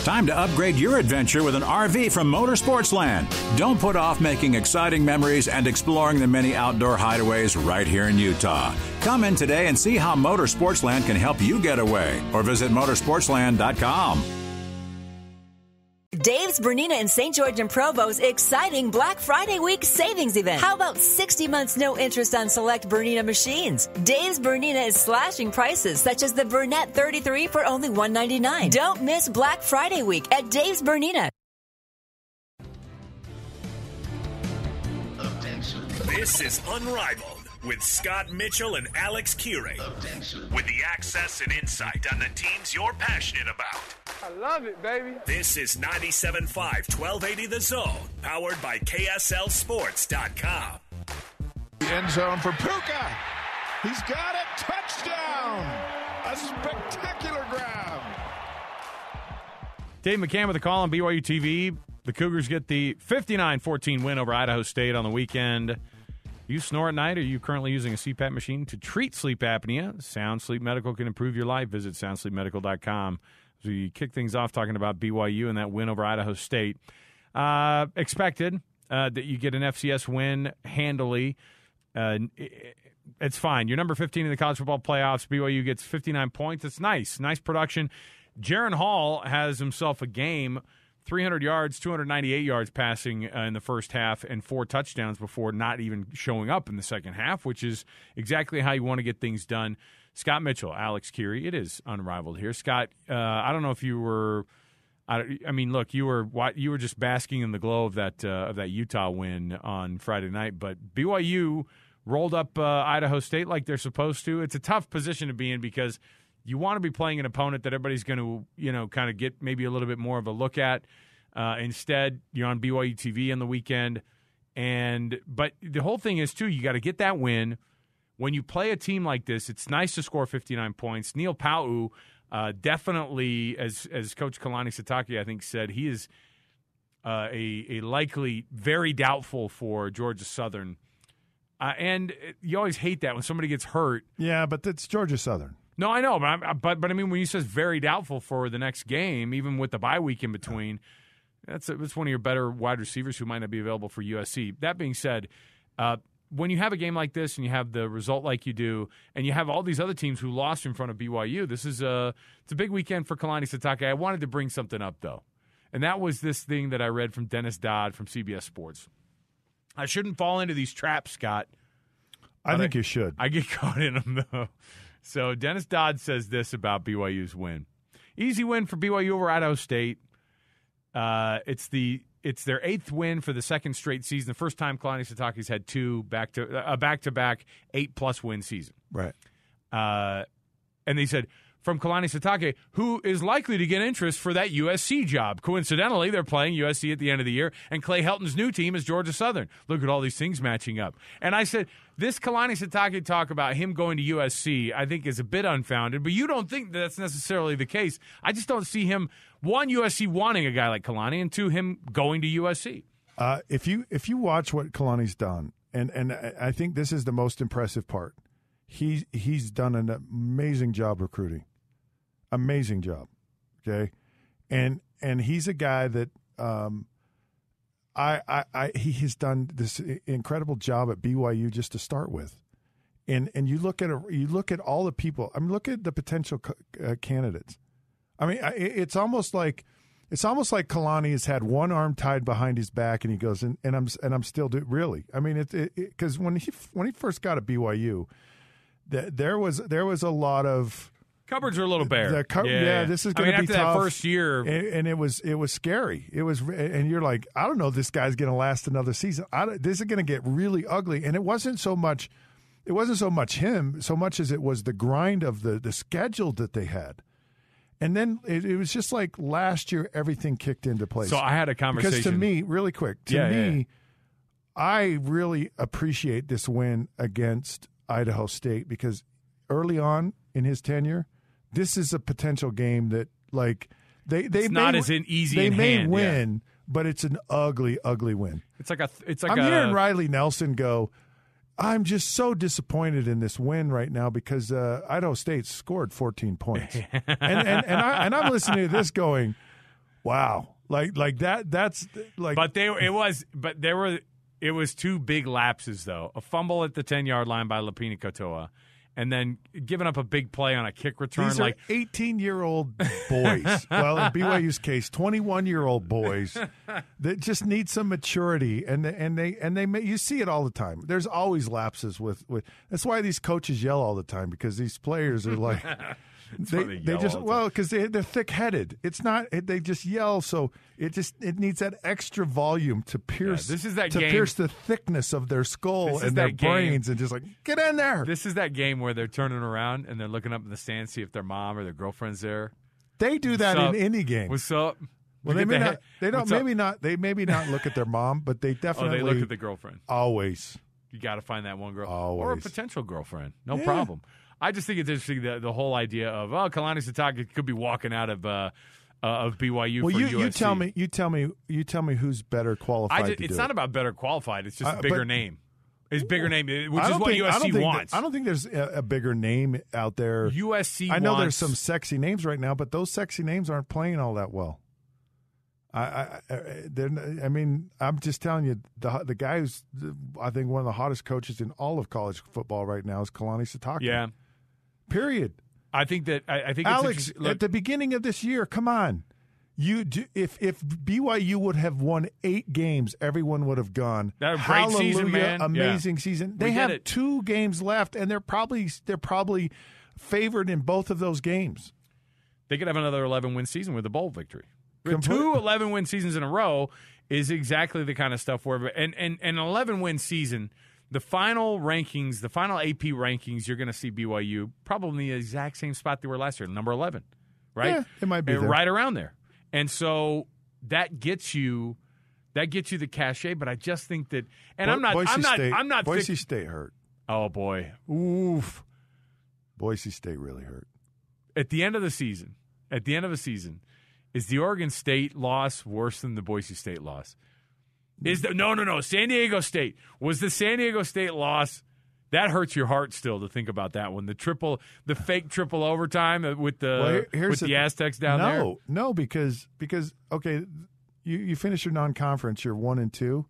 Time to upgrade your adventure with an RV from Motorsportsland. Don't put off making exciting memories and exploring the many outdoor hideaways right here in Utah. Come in today and see how Motorsportsland can help you get away, or visit motorsportsland.com. Dave's Bernina in St. George and Provo's exciting Black Friday week savings event. How about 60 months no interest on select Bernina machines? Dave's Bernina is slashing prices, such as the Burnett 33 for only $199. Don't miss Black Friday week at Dave's Bernina. This is Unrivaled with Scott Mitchell and Alex Curey. With the access and insight on the teams you're passionate about. I love it, baby. This is 97.5 1280 The Zone, powered by KSLSports.com. The end zone for Puka. He's got it. Touchdown. A spectacular grab. Dave McCann with the call on BYU TV. The Cougars get the 59-14 win over Idaho State on the weekend. You snore at night? Are you currently using a CPAP machine to treat sleep apnea? Sound Sleep Medical can improve your life. Visit soundsleepmedical.com. So we kick things off talking about BYU and that win over Idaho State. Expected that you get an FCS win handily. It's fine. You're number 15 in the college football playoffs. BYU gets 59 points. It's nice. Nice production. Jaron Hall has himself a game. 300 yards, 298 yards passing in the first half, and 4 touchdowns before not even showing up in the second half, which is exactly how you want to get things done. Scott Mitchell, Alex Curry, it is Unrivaled here. Scott, I don't know if you were I mean, look, you were just basking in the glow of that Utah win on Friday night, but BYU rolled up Idaho State like they're supposed to. It's a tough position to be in because you want to be playing an opponent that everybody's going to, kind of get maybe a little bit more of a look at. Instead, you're on BYU TV on the weekend. But the whole thing is, too, you got to get that win. When you play a team like this, it's nice to score 59 points. Neil Pau'u definitely, as Coach Kalani Sitake, I think, said, he is a likely very doubtful for Georgia Southern. And you always hate that when somebody gets hurt. Yeah, but that's Georgia Southern. No, I know, but I mean, when you says very doubtful for the next game, even with the bye week in between, that's one of your better wide receivers who might not be available for USC. That being said, when you have a game like this and you have the result like you do, and you have all these other teams who lost in front of BYU, it's a big weekend for Kalani Sitake. I wanted to bring something up, though, and that was this thing that I read from Dennis Dodd from CBS Sports. I shouldn't fall into these traps, Scott. I think you should. I get caught in them, though. So Dennis Dodd says this about BYU's win. Easy win for BYU over Idaho State. It's their 8th win for the second straight season. The first time Kalani Sitake's had back-to-back 8+ win season. Right. And they said, from Kalani Sitake, who is likely to get interest for that USC job. Coincidentally, they're playing USC at the end of the year, and Clay Helton's new team is Georgia Southern. Look at all these things matching up. And I said, this Kalani Sitake talk about him going to USC, I think, is a bit unfounded, but you don't think that's necessarily the case. I just don't see him, one, USC wanting a guy like Kalani, and two, him going to USC. If you watch what Kalani's done, and I think this is the most impressive part, he's done an amazing job recruiting. Amazing job, okay, and he's a guy that he has done this incredible job at BYU just to start with, and you look at all the people. I mean, look at the potential candidates. I mean, it's almost like Kalani has had one arm tied behind his back, and he goes, and I'm still really. I mean, because when he first got at BYU, there was a lot of. Cupboards are a little bare. This is going to be after tough. That first year, and it was scary. It was, and you're like, I don't know, if this guy's going to last another season. This is going to get really ugly. And it wasn't so much him, so much as it was the grind of the schedule that they had. And then it was just like last year, everything kicked into place. So I had a conversation because to me, really quick, I really appreciate this win against Idaho State because early on in his tenure. This is a potential game that, like, it's not as easy. They may win, but it's an ugly, ugly win. I'm hearing Riley Nelson go, I'm just so disappointed in this win right now because Idaho State scored 14 points, and I'm listening to this going, Wow. Like that. That's like. It was two big lapses though. A fumble at the 10-yard line by Lapina Katoa, and then giving up a big play on a kick return. These are 18-year-old boys. Well, in BYU's case, 21-year-old boys that just need some maturity, and they you see it all the time. There's always lapses with. That's why these coaches yell all the time, because these players are like. They just because they're thick-headed. It's not they just yell, so it needs that extra volume to pierce. This is that to game. Pierce the thickness of their skull and their brains, and just like get in there. This is that game where they're turning around and they're looking up in the stands, see if their mom or their girlfriend's there. They do that in any game. What's up? Well, they may not. They don't. Maybe not. They maybe not look at their mom, but they definitely. They look at the girlfriend. Always. You got to find that one girl, always. Or a potential girlfriend. No problem. I just think it's interesting the whole idea of Kalani Sitake could be walking out of BYU for USC. You tell me who's better qualified. It's not about better qualified. It's just a bigger name. It's bigger name, which is what USC wants. I don't think there's a bigger name out there. USC. I know there's some sexy names right now, but those sexy names aren't playing all that well. I mean, I'm just telling you, the guy who's I think one of the hottest coaches in all of college football right now is Kalani Sitake. Yeah. Period. I think Alex, at the beginning of this year, come on. If BYU would have won 8 games, everyone would have gone. That was a great season, man. Amazing season. They have 2 games left, and they're probably favored in both of those games. They could have another 11-win season with a bowl victory. 2 11-win seasons in a row is exactly the kind of stuff where and an 11-win season. The final rankings, the final AP rankings, you're going to see BYU probably in the exact same spot they were last year, number 11, right? Yeah, it might be right around there. And so that gets you the cachet. But I just think that, and I'm not. Boise State hurt. Oh boy, oof! Boise State really hurt. At the end of the season, is the Oregon State loss worse than the Boise State loss? No. San Diego State. Was the San Diego State loss, that hurts your heart still to think about that one. The fake triple overtime with the Aztecs down there. No, because okay, you finish your non-conference, you're 1-2,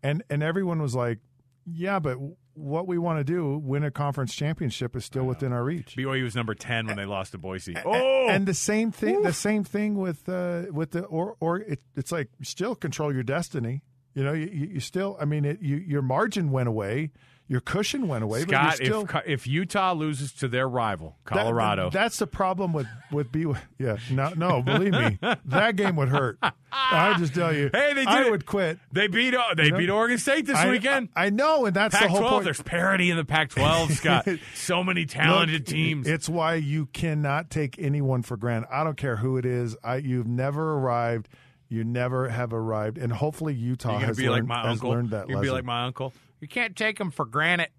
and everyone was like, yeah, but what we want to do, win a conference championship, is still within our reach. BYU was number 10 when they lost to Boise. And the same thing. Oof. The same thing with it's like still control your destiny. You know, you still. I mean, your margin went away, your cushion went away. Scott, but still, if Utah loses to their rival, Colorado, that's the problem with BYU. Yeah, no, believe me, that game would hurt. I just tell you, I would quit. They beat Oregon State this weekend. I know, and that's Pac-12, the whole point. There's parity in the Pac-12, Scott. So many talented teams. It's why you cannot take anyone for granted. I don't care who it is. You've never arrived. You never have arrived, and hopefully Utah has learned that lesson. You'd be like my uncle. You can't take them for granted.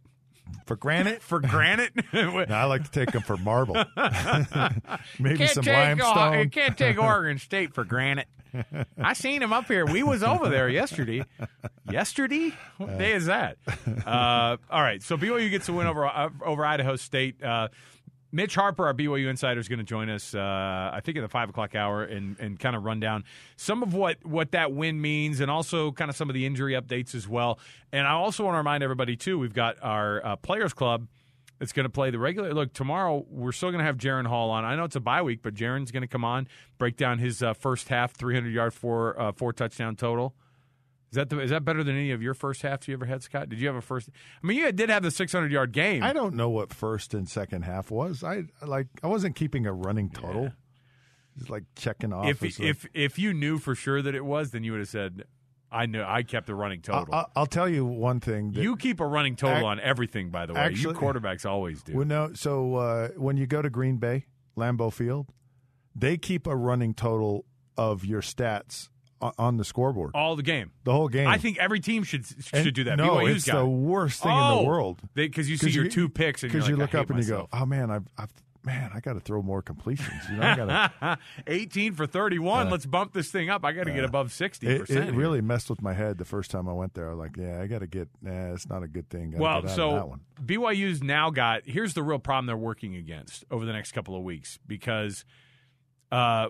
For granted? For granite? No, I like to take them for marble. Maybe some limestone. You can't take Oregon State for granite. I seen him up here. We was over there yesterday. Yesterday? What day is that? All right, so BYU gets a win over Idaho State. Mitch Harper, our BYU insider, is going to join us, I think, at the 5 o'clock hour and kind of run down some of what that win means and also kind of some of the injury updates as well. And I also want to remind everybody, too, we've got our Players Club that's going to play the regular. Look, tomorrow we're still going to have Jaron Hall on. I know it's a bye week, but Jaron's going to come on, break down his first half, 300-yard, 4-touchdown total. Is that better than any of your first halves you ever had, Scott? Did you have a first? I mean, you did have the 600-yard game. I don't know what first and second half was. I wasn't keeping a running total. Yeah. Just like checking off. If you knew for sure that it was, then you would have said, I knew. I kept a running total. I'll tell you one thing. You keep a running total on everything, by the way. You quarterbacks always do. Well, no. So when you go to Green Bay, Lambeau Field, they keep a running total of your stats on the scoreboard. All the game. The whole game. I think every team should do that. No, BYU's it's the worst thing in the world. Because you see your 2 picks and because you look up and myself. You go, oh, man, I got to throw more completions. You know, I got 18 for 31. Let's bump this thing up. I got to get above 60%. It really messed with my head the first time I went there. I was like, I got to get. It's not a good thing. Well, so BYU's now got. Here's the real problem they're working against over the next couple of weeks because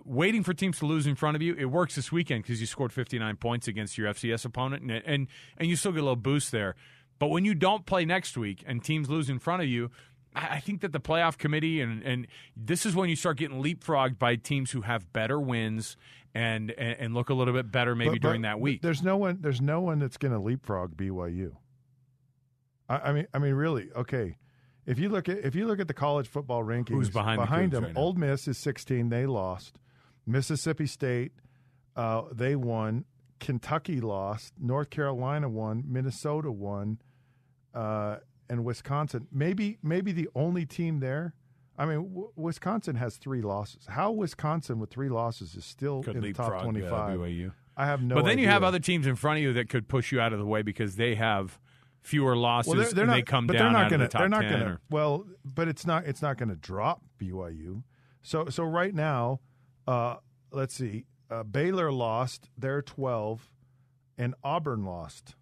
waiting for teams to lose in front of you, it works this weekend because you scored 59 points against your FCS opponent, and you still get a little boost there. But when you don't play next week and teams lose in front of you, I think that the playoff committee and this is when you start getting leapfrogged by teams who have better wins and look a little bit better maybe during that week. There's no one that's going to leapfrog BYU. I mean, really. Okay, if you look at the college football rankings, who's behind them? Right now? Ole Miss is 16. They lost. Mississippi State, they won. Kentucky lost. North Carolina won. Minnesota won. And Wisconsin, maybe the only team there. I mean, Wisconsin has 3 losses. How Wisconsin with 3 losses is still in the top 25? BYU. I have no idea. But then you have other teams in front of you that could push you out of the way because they have fewer losses and they come down out of the top 10. But it's not going to drop BYU. So right now, let's see. Baylor lost. They're 12, and Auburn lost.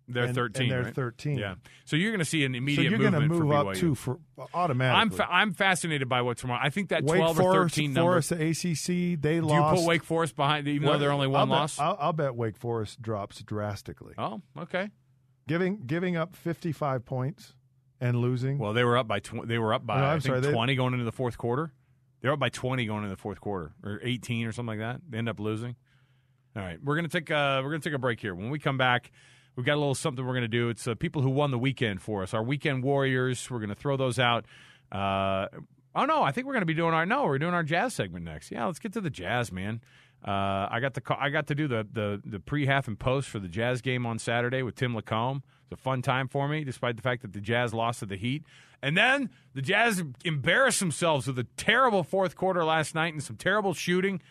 They're 13. And they're right? 13. Yeah. So you're going to see an immediate movement. So you're going to move up too for automatically. I'm fascinated by what's tomorrow. I think that Wake 12 Forest, or 13 number. Forest, the ACC, they lost. Do you put Wake Forest behind, even though they're only one loss? I'll bet Wake Forest drops drastically. Oh, okay. Giving up 55 points and losing. Well, they were up by 20 going into the fourth quarter. They're up by 20 going into the fourth quarter, or 18 or something like that. They end up losing. All right, we're gonna take a break here. When we come back, we've got a little something we're going to do. It's people who won the weekend for us, our weekend warriors. We're going to throw those out. I think we're going to be doing we're doing our jazz segment next. Yeah, let's get to the jazz, man. I got to do the pre-half and post for the Jazz game on Saturday with Tim Lacombe. It's a fun time for me, despite the fact that the Jazz lost to the Heat. And then the Jazz embarrassed themselves with a terrible fourth quarter last night and some terrible shooting.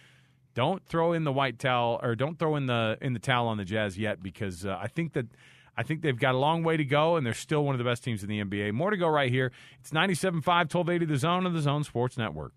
Don't throw in the white towel, or don't throw in the towel on the Jazz yet, because I think they've got a long way to go, and they're still one of the best teams in the NBA. More to go right here. It's 97.5, 1280 The Zone of the Zone Sports Network.